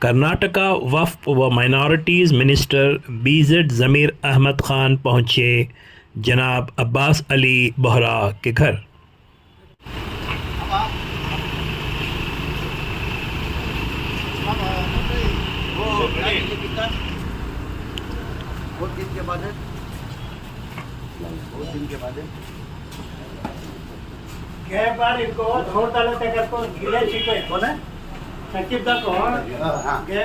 कर्नाटका वफ़ व minorities minister BZ ज़मीर अहमद ख़ान पहुँचे जनाब अब्बास अली बोहरा के घर। बार इनको छोड़ डाले तक को गिले चिको इनको ना सकीब दा को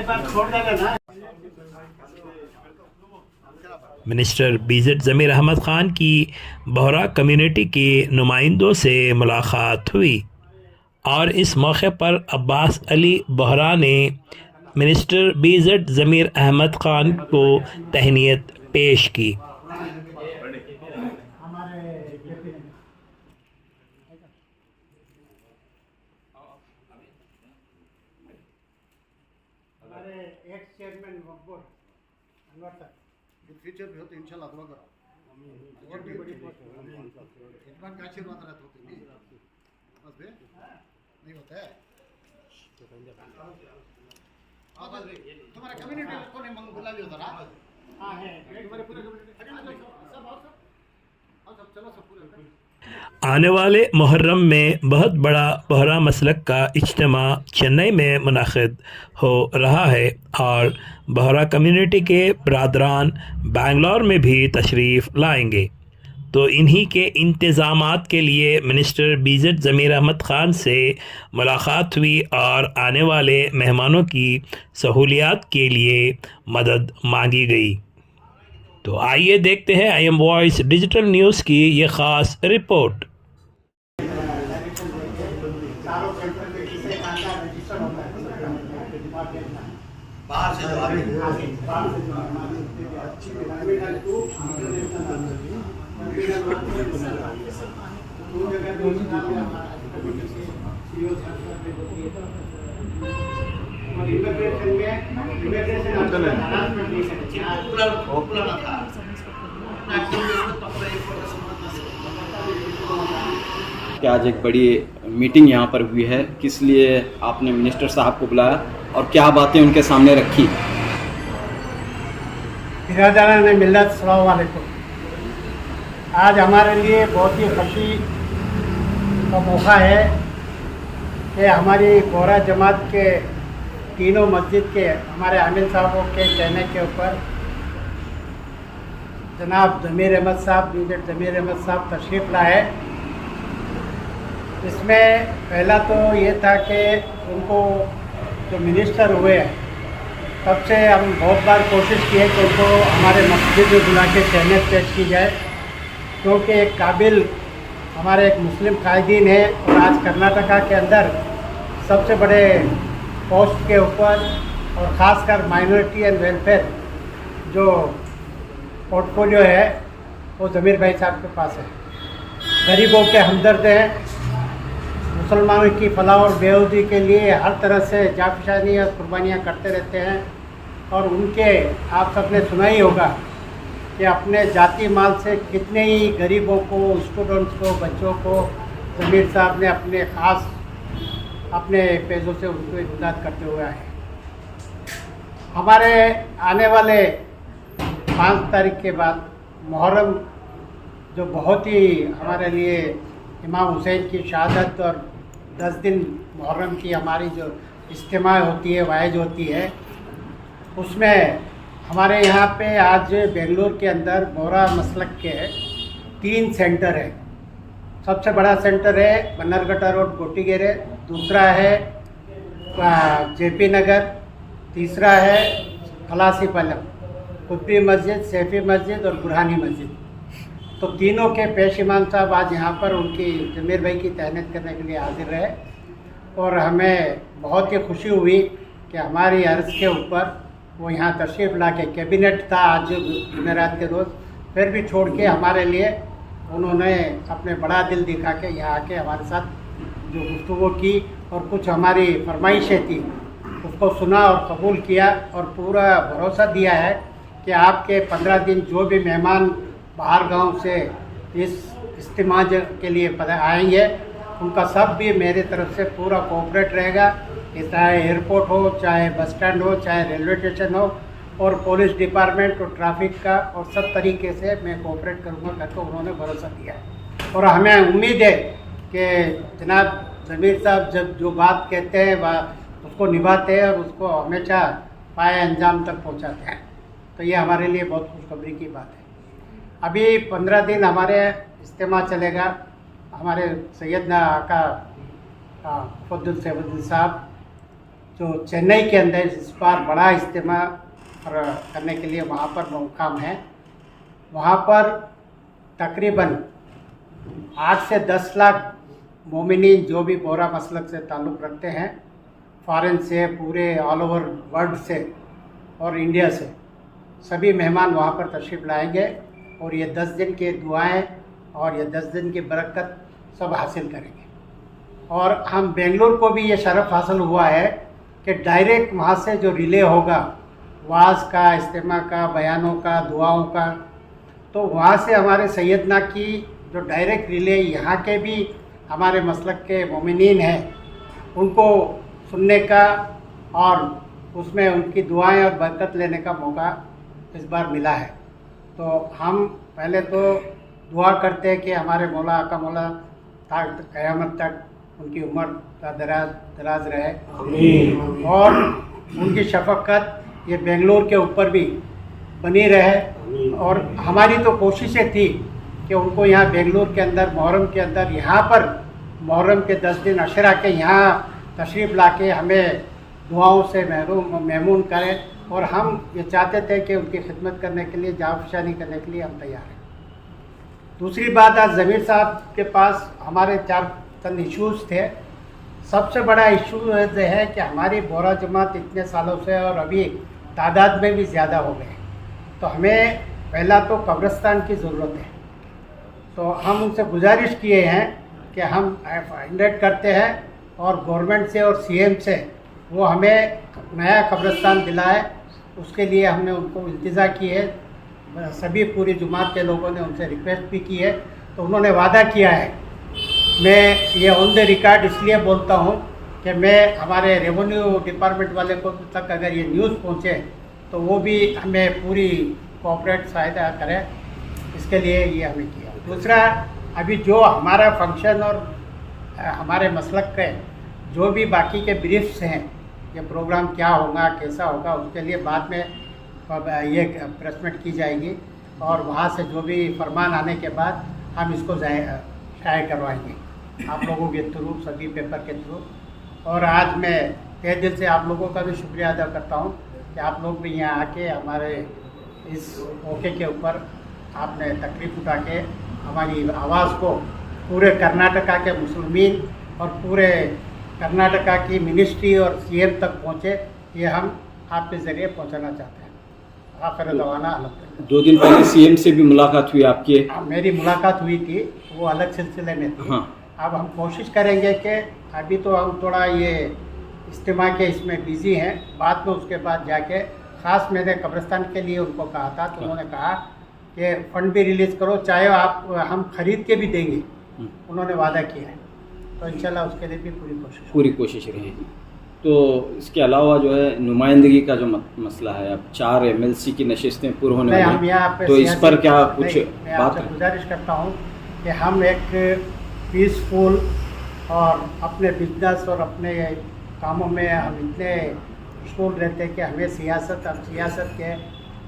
बार छोड़ डाले ना। मिनिस्टर BZ ज़मीर अहमद ख़ान की बोहरा कम्युनिटी के नुमाइंदों से मुलाकात हुई और इस मौके पर अब्बास अली बोहरा ने मिनिस्टर BZ ज़मीर अहमद ख़ान को तहनीत पेश की। हमारे एक्स चेयरमैन मकबूल अनवर सर फ्यूचर भी होते इंशाल्लाह दुआ करो और भी बड़ी इतना का आशीर्वाद रहते होते नहीं बस बे नहीं होता है तुम्हारा कम्युनिटी को ने मंग बुला लिया था ना। हां है तुम्हारे पूरे कम्युनिटी सब चलो सब पूरे। आने वाले मुहर्रम में बहुत बड़ा बोहरा मसलक का इज्तिमा चेन्नई में मुनक़िद हो रहा है और बोहरा कम्युनिटी के बरादरान बेंगलोर में भी तशरीफ़ लाएंगे, तो इन्हीं के इंतज़ामात के लिए मिनिस्टर BZ ज़मीर अहमद ख़ान से मुलाकात हुई और आने वाले मेहमानों की सहूलियात के लिए मदद मांगी गई। तो आइए देखते हैं IM वॉइस डिजिटल न्यूज़ की ये ख़ास रिपोर्ट। बाहर से जो आते कि आज एक बड़ी मीटिंग यहाँ पर हुई है, किस लिए आपने मिनिस्टर साहब को बुलाया और क्या बातें उनके सामने रखी? बिरादरान मिल्लत अस्सलाम वालेकुम। आज हमारे लिए बहुत ही खुशी का मौका है कि हमारी बोहरा जमात के तीनों मस्जिद के हमारे आमिर साहबों के कहने के ऊपर जनाब ज़मीर अहमद साहब BZ ज़मीर अहमद साहब तशरीफ़ लाए। इसमें पहला तो ये था कि उनको जो मिनिस्टर हुए तब से हम बहुत बार कोशिश की है कि उनको हमारे मस्जिद में बुला के तहनीत पेश की जाए, क्योंकि एक काबिल हमारे एक मुस्लिम कायदीन है और आज कर्नाटका के अंदर सबसे बड़े पोस्ट के ऊपर और ख़ासकर माइनॉरिटी एंड वेलफेयर जो पोर्टफोलियो है वो ज़मीर भाई साहब के पास है। गरीबों के हमदर्द हैं, मुसलमानों की फलाह और बेहूदी के लिए हर तरह से जाफशानी और कुर्बानियाँ करते रहते हैं। और उनके आप सबने सुना ही होगा कि अपने जाती माल से कितने ही गरीबों को, स्टूडेंट्स को, बच्चों को ज़मीर साहब ने अपने ख़ास अपने पैसों से उनको इमदाद करते हुए आए। हमारे आने वाले 5 तारीख के बाद मुहर्रम जो बहुत ही हमारे लिए इमाम हुसैन की शहादत और 10 दिन मुहर्रम की हमारी जो इज्तिमा होती है, वाइज होती है, उसमें हमारे यहाँ पे आज बेंगलोर के अंदर बोहरा मसलक के 3 सेंटर है। सबसे बड़ा सेंटर है बन्नरघट्टा रोड गोटीगेरे, दूसरा है JP नगर, तीसरा है खलासीपालम, कुतुबी मस्जिद, सैफी मस्जिद और बुरहानी मस्जिद। तो तीनों के पेश इमाम साहब आज यहाँ पर उनकी ज़मीर भाई की तहनीत करने के लिए हाजिर रहे और हमें बहुत ही खुशी हुई कि हमारी अर्ज़ के ऊपर वो यहाँ तशरीफ़ ला के, कैबिनेट था आज जुमेरात के रोज़, फिर भी छोड़ के हमारे लिए उन्होंने अपने बड़ा दिल दिखा के यहाँ आके हमारे साथ जो गुफ्तगू की और कुछ हमारी फरमाइशें थी उसको सुना और कबूल किया और पूरा भरोसा दिया है कि आपके 15 दिन जो भी मेहमान बाहर गांव से इस इज्तिमा के लिए आएंगे उनका सब भी मेरी तरफ से पूरा कोऑपरेट रहेगा कि चाहे एयरपोर्ट हो, चाहे बस स्टैंड हो, चाहे रेलवे स्टेशन हो, और पुलिस डिपार्टमेंट और ट्रैफिक का, और सब तरीके से मैं कोऑपरेट करूँगा करके उन्होंने भरोसा दिया है। और हमें उम्मीद है कि जनाब ज़मीर साहब जब जो बात कहते हैं वह उसको निभाते हैं और उसको हमेशा पाए अंजाम तक पहुँचाते हैं। तो ये हमारे लिए बहुत खुशखबरी की बात है। अभी 15 दिन हमारे इज्तिमा चलेगा। हमारे सैयदना आका फद्दुल सैफुद्दीन साहब जो चेन्नई के अंदर इस बार बड़ा इज्तिमा करने के लिए वहाँ पर मुकाम है। वहाँ पर तकरीबन 8 से 10 लाख मोमिनीन जो भी बोहरा मसलक से ताल्लुक़ रखते हैं, फ़ॉरेन से, पूरे ऑल ओवर वर्ल्ड से और इंडिया से, सभी मेहमान वहाँ पर तशरीफ़ लाएंगे और ये 10 दिन की दुआएं और ये 10 दिन की बरकत सब हासिल करेंगे। और हम बेंगलुरु को भी ये शरफ़ हासिल हुआ है कि डायरेक्ट वहाँ से जो रिले होगा वाज़ का, इज्तिमा का, बयानों का, दुआओं का, तो वहाँ से हमारे सैयदना की जो डायरेक्ट रिले यहाँ के भी हमारे मसलक के मोमिनीन हैं उनको सुनने का और उसमें उनकी दुआएं और बरकत लेने का मौका इस बार मिला है। तो हम पहले तो दुआ करते हैं कि हमारे मौला आका मौला क़यामत तक उनकी उम्र का दराज रहे और उनकी शफ़क़त ये बेंगलुरु के ऊपर भी बनी रहे। और हमारी तो कोशिशें थी कि उनको यहाँ बेंगलुरु के अंदर मुहर्रम के अंदर यहाँ पर मुहर्रम के 10 दिन अशरा के यहाँ तशरीफ़ लाके हमें दुआओं से महमून करें। और हम ये चाहते थे कि उनकी खिदमत करने के लिए, जाफशानी करने के लिए हम तैयार हैं। दूसरी बात, आज ज़मीर साहब के पास हमारे 4 इशूज़ थे। सबसे बड़ा इशू ये है कि हमारी बोहरा जमात इतने सालों से और अभी तादाद में भी ज़्यादा हो गए, तो हमें पहला तो कब्रिस्तान की ज़रूरत है। तो हम उनसे गुजारिश किए हैं कि हम फाइंड करते हैं और गवर्नमेंट से और सीएम से वो हमें नया कब्रिस्तान दिलाए। उसके लिए हमने उनको इल्तिजा की है, सभी पूरी जुमात के लोगों ने उनसे रिक्वेस्ट भी की है, तो उन्होंने वादा किया है। मैं ये ऑन द रिकॉर्ड इसलिए बोलता हूँ कि मैं हमारे रेवेन्यू डिपार्टमेंट वाले को तक अगर ये न्यूज़ पहुँचे तो वो भी हमें पूरी कोऑपरेट सहायता करें, इसके लिए ये हमें किया। दूसरा, अभी जो हमारा फंक्शन और हमारे मसलक के जो भी बाकी के ब्रीफ्स हैं, ये प्रोग्राम क्या होगा, कैसा होगा, उसके लिए बाद में ये प्रेस मीट की जाएगी और वहाँ से जो भी फरमान आने के बाद हम इसको शाये करवाएंगे आप लोगों के थ्रू, सभी पेपर के थ्रू। और आज मैं तहे दिल से आप लोगों का भी शुक्रिया अदा करता हूँ कि आप लोग भी यहाँ आके हमारे इस मौके के ऊपर आपने तकलीफ उठा के हमारी आवाज़ को पूरे कर्नाटका के मुसलमान और पूरे कर्नाटका की मिनिस्ट्री और सीएम तक पहुँचे, ये हम आपके ज़रिए पहुँचाना चाहते हैं। आखिर दवाना अलग 2 दिन पहले सीएम से भी मुलाकात हुई आपकी? मेरी मुलाकात हुई थी, वो अलग सिलसिले में थी। हाँ। अब हम कोशिश करेंगे कि अभी तो हम थोड़ा ये इज्तिमा के इसमें बिज़ी हैं, बाद में उसके बाद जाके ख़ास मैंने कब्रिस्तान के लिए उनको कहा था, तो उन्होंने कहा कि फ़ंड भी रिलीज़ करो, चाहे आप हम ख़रीद के भी देंगे, उन्होंने वादा किया है। तो इंशाल्लाह उसके लिए भी पूरी कोशिश रहेगी। तो इसके अलावा जो है नुमाइंदगी का जो मसला है, अब 4 MLC की नशिस्तें पूरी होने वाली हैं, तो इस पर क्या कुछ बात है? गुजारिश करता हूँ कि हम एक पीसफुल और अपने बिजनेस और अपने कामों में हम इतने मशगूल रहते हैं कि हमें सियासत के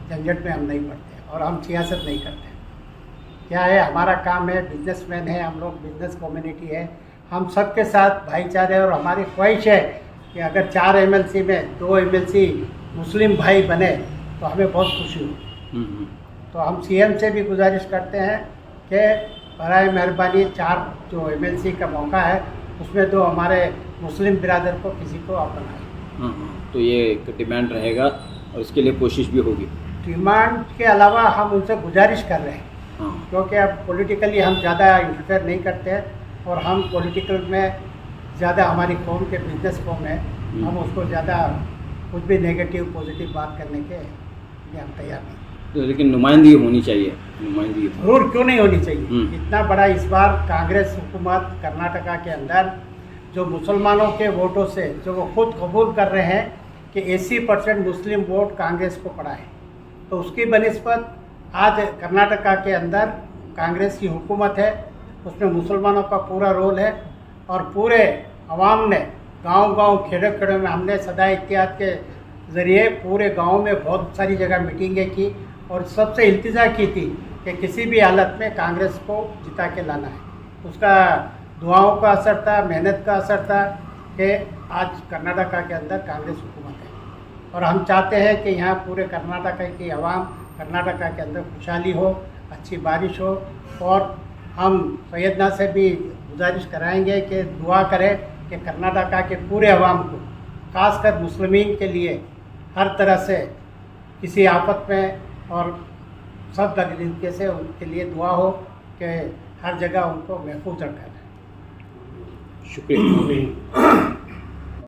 झंझट में हम नहीं पड़ते और हम सियासत नहीं करते। क्या है, हमारा काम है, बिजनेसमैन है हम लोग, बिजनेस कम्युनिटी है, हम सबके साथ भाईचारे, और हमारी ख्वाहिश है कि अगर 4 MLC में 2 MLC मुस्लिम भाई बने तो हमें बहुत खुशी हो। तो हम सीएम से भी गुजारिश करते हैं कि बराए मेहरबानी 4 जो MLC का मौका है उसमें तो हमारे मुस्लिम बिरादर को किसी को अपनाए। तो ये एक डिमांड रहेगा और इसके लिए कोशिश भी होगी। डिमांड के अलावा हम उनसे गुजारिश कर रहे हैं, क्योंकि अब पॉलिटिकली हम ज़्यादा इंटरफेयर नहीं करते हैं और हम पॉलिटिकल में ज़्यादा, हमारी कौम के बिजनेस कौम है, हम उसको ज़्यादा कुछ भी नेगेटिव पॉजिटिव बात करने के लिए हम तैयार नहीं। तो लेकिन नुमाइंदगी होनी चाहिए, नुमाइंदगी जरूर, क्यों नहीं होनी चाहिए। इतना बड़ा इस बार कांग्रेस हुकूमत कर्नाटका के अंदर जो मुसलमानों के वोटों से जो वो खुद कबूल कर रहे हैं कि 80% मुस्लिम वोट कांग्रेस को पड़ा है, तो उसकी बनिस्बत आज कर्नाटका के अंदर कांग्रेस की हुकूमत है, उसमें मुसलमानों का पूरा रोल है और पूरे अवाम ने गांव-गांव खेड़े-खेड़े में हमने सदा इत्तेहाद के ज़रिए पूरे गांव में बहुत सारी जगह मीटिंगें की और सबसे इल्तिजा की थी कि किसी भी हालत में कांग्रेस को जिता के लाना है। उसका दुआओं का असर था, मेहनत का असर था कि आज कर्नाटका के अंदर कांग्रेस हुकूमत है और हम चाहते हैं कि यहाँ पूरे कर्नाटका की आवाम, कर्नाटका के अंदर खुशहाली हो, अच्छी बारिश हो और हम सैयदना से भी गुजारिश कराएंगे कि दुआ करें कि कर्नाटका के पूरे अवाम को, खासकर मुस्लिमीन के लिए हर तरह से किसी आफत में और सब तरीके से उनके लिए दुआ हो कि हर जगह उनको महफूज रखा जाए। शुक्रिया।